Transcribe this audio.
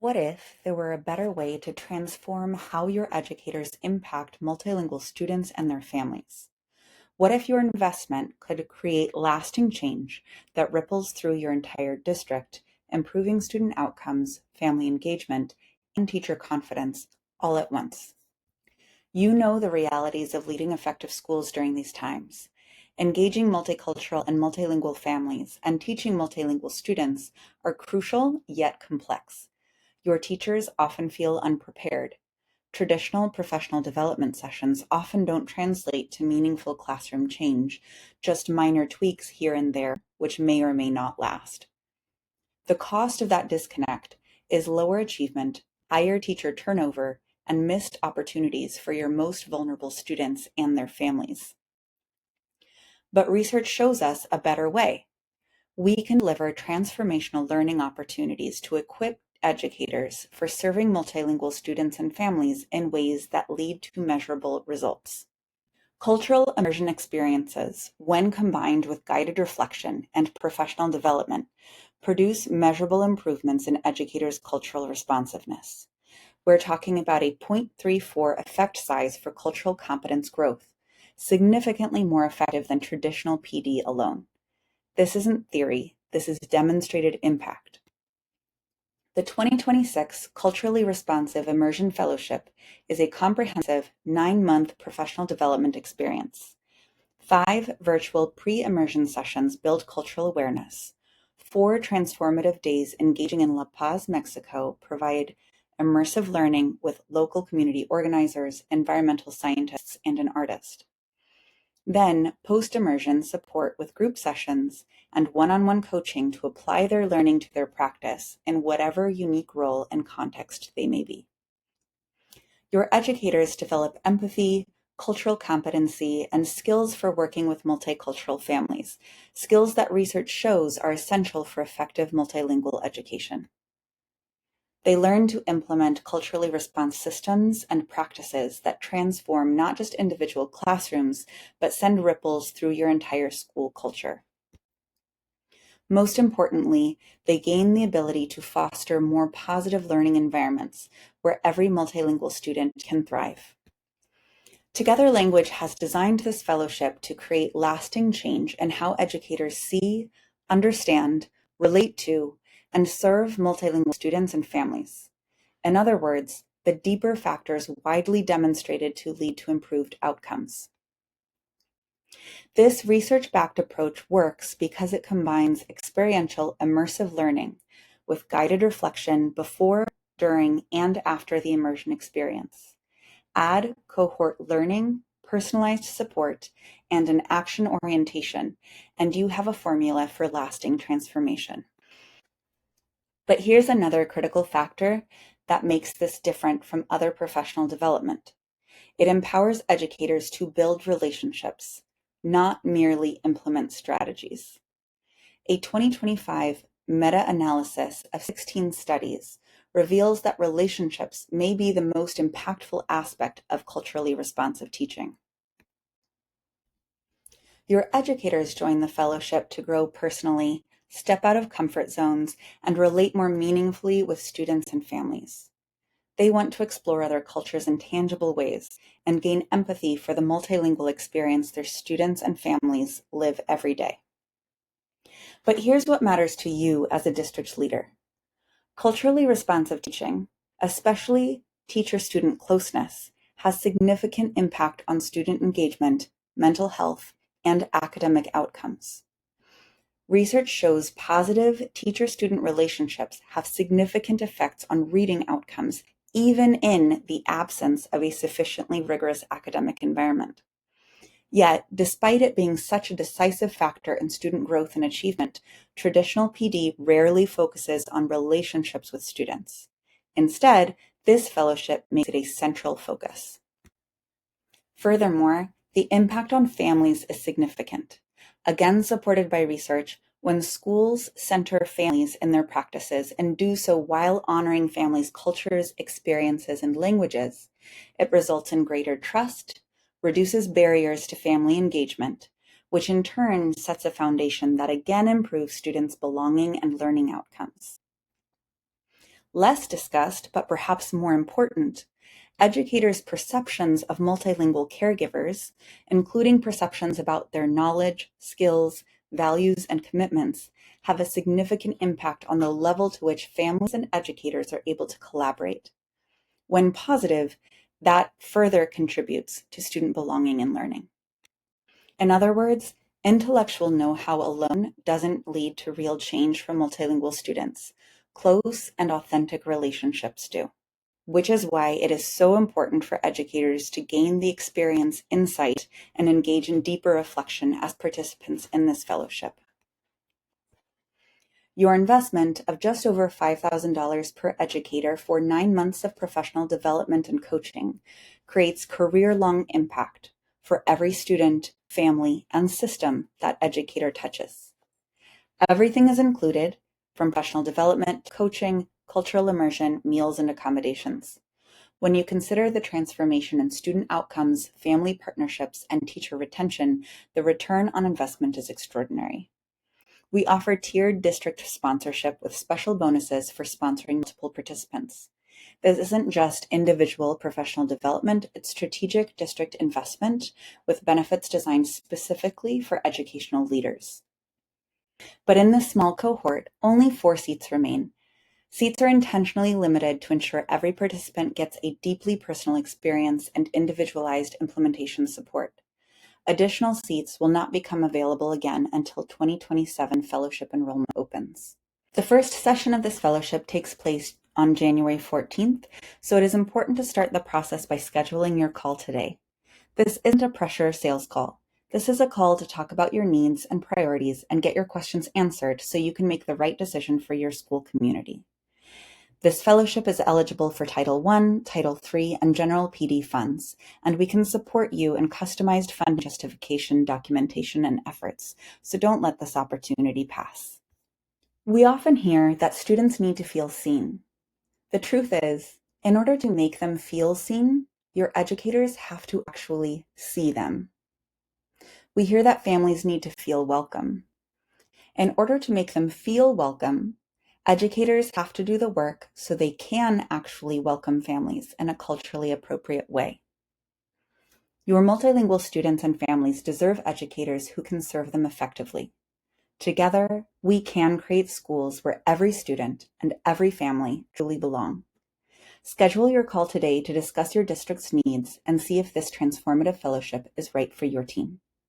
What if there were a better way to transform how your educators impact multilingual students and their families? What if your investment could create lasting change that ripples through your entire district, improving student outcomes, family engagement, and teacher confidence all at once? You know the realities of leading effective schools during these times. Engaging multicultural and multilingual families and teaching multilingual students are crucial yet complex. Your teachers often feel unprepared. Traditional professional development sessions often don't translate to meaningful classroom change, just minor tweaks here and there, which may or may not last. The cost of that disconnect is lower achievement, higher teacher turnover, and missed opportunities for your most vulnerable students and their families. But research shows us a better way. We can deliver transformational learning opportunities to equip educators for serving multilingual students and families in ways that lead to measurable results. Cultural immersion experiences, when combined with guided reflection and professional development, produce measurable improvements in educators' cultural responsiveness. We're talking about a 0.34 effect size for cultural competence growth, significantly more effective than traditional PD alone. This isn't theory, this is demonstrated impact. The 2026 Culturally Responsive Immersion Fellowship is a comprehensive 9-month professional development experience. 5 virtual pre-immersion sessions build cultural awareness. 4 transformative days engaging in La Paz, Mexico provide immersive learning with local community organizers, environmental scientists, and an artist. Then, post-immersion support with group sessions and one-on-one coaching to apply their learning to their practice in whatever unique role and context they may be. Your educators develop empathy, cultural competency, and skills for working with multicultural families, skills that research shows are essential for effective multilingual education. They learn to implement culturally responsive systems and practices that transform not just individual classrooms, but send ripples through your entire school culture. Most importantly, they gain the ability to foster more positive learning environments where every multilingual student can thrive. Together Language has designed this fellowship to create lasting change in how educators see, understand, relate to, and serve multilingual students and families. In other words, the deeper factors widely demonstrated to lead to improved outcomes. This research-backed approach works because it combines experiential, immersive learning with guided reflection before, during, and after the immersion experience. Add cohort learning, personalized support, and an action orientation, and you have a formula for lasting transformation. But here's another critical factor that makes this different from other professional development. It empowers educators to build relationships, not merely implement strategies. A 2025 meta-analysis of 16 studies reveals that relationships may be the most impactful aspect of culturally responsive teaching. Your educators join the fellowship to grow personally, step out of comfort zones, and relate more meaningfully with students and families. They want to explore other cultures in tangible ways and gain empathy for the multilingual experience their students and families live every day. But here's what matters to you as a district leader. Culturally responsive teaching, especially teacher-student closeness, has significant impact on student engagement, mental health, and academic outcomes. Research shows positive teacher-student relationships have significant effects on reading outcomes, even in the absence of a sufficiently rigorous academic environment. Yet, despite it being such a decisive factor in student growth and achievement, traditional PD rarely focuses on relationships with students. Instead, this fellowship makes it a central focus. Furthermore, the impact on families is significant. Again supported by research, when schools center families in their practices and do so while honoring families' cultures, experiences, and languages, it results in greater trust, reduces barriers to family engagement, which in turn sets a foundation that again improves students' belonging and learning outcomes. Less discussed, but perhaps more important, educators' perceptions of multilingual caregivers, including perceptions about their knowledge, skills, values, and commitments, have a significant impact on the level to which families and educators are able to collaborate. When positive, that further contributes to student belonging and learning. In other words, intellectual know-how alone doesn't lead to real change for multilingual students. Close and authentic relationships do, which is why it is so important for educators to gain the experience, insight, and engage in deeper reflection as participants in this fellowship. Your investment of just over $5,000 per educator for 9 months of professional development and coaching creates career-long impact for every student, family, and system that educator touches. Everything is included, from professional development, coaching, cultural immersion, meals, and accommodations. When you consider the transformation in student outcomes, family partnerships, and teacher retention, the return on investment is extraordinary. We offer tiered district sponsorship with special bonuses for sponsoring multiple participants. This isn't just individual professional development, it's strategic district investment with benefits designed specifically for educational leaders. But in this small cohort, only 4 seats remain. Seats are intentionally limited to ensure every participant gets a deeply personal experience and individualized implementation support. Additional seats will not become available again until 2027 fellowship enrollment opens. The first session of this fellowship takes place on January 14th, so it is important to start the process by scheduling your call today. This isn't a pressure sales call. This is a call to talk about your needs and priorities and get your questions answered so you can make the right decision for your school community. This fellowship is eligible for Title I, Title III, and General PD funds, and we can support you in customized fund justification, documentation, and efforts, so don't let this opportunity pass. We often hear that students need to feel seen. The truth is, in order to make them feel seen, your educators have to actually see them. We hear that families need to feel welcome. In order to make them feel welcome, educators have to do the work so they can actually welcome families in a culturally appropriate way. Your multilingual students and families deserve educators who can serve them effectively. Together, we can create schools where every student and every family truly belong. Schedule your call today to discuss your district's needs and see if this transformative fellowship is right for your team.